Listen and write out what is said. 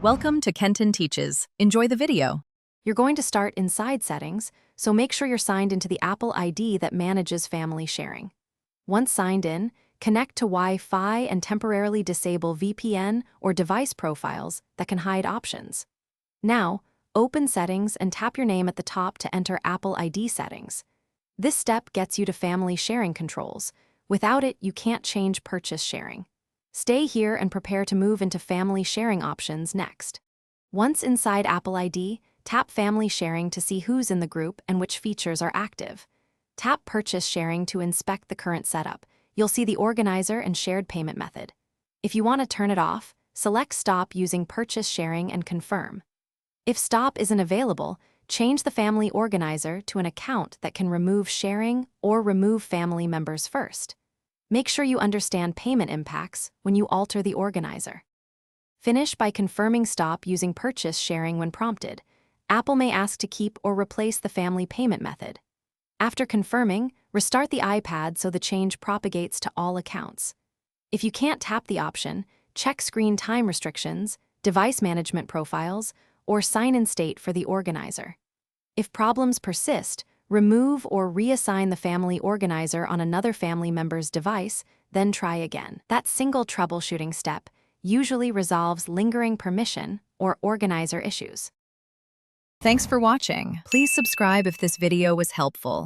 Welcome to Kenton Teaches. Enjoy the video. You're going to start inside Settings, so make sure you're signed into the Apple ID that manages family sharing. Once signed in, connect to Wi-Fi and temporarily disable VPN or device profiles that can hide options. Now, open Settings and tap your name at the top to enter Apple ID settings. This step gets you to family sharing controls. Without it, you can't change purchase sharing. Stay here and prepare to move into family sharing options next. Once inside Apple ID, tap Family Sharing to see who's in the group and which features are active. Tap Purchase Sharing to inspect the current setup. You'll see the organizer and shared payment method. If you want to turn it off, select Stop using Purchase Sharing and confirm. If Stop isn't available, change the family organizer to an account that can remove sharing or remove family members first. Make sure you understand payment impacts when you alter the organizer. Finish by confirming Stop using Purchase Sharing when prompted. Apple may ask to keep or replace the family payment method. After confirming, restart the iPad so the change propagates to all accounts. If you can't tap the option, check screen time restrictions, device management profiles, or sign-in state for the organizer. If problems persist, remove or reassign the family organizer on another family member's device, then try again. That single troubleshooting step usually resolves lingering permission or organizer issues. Thanks for watching. Please subscribe if this video was helpful.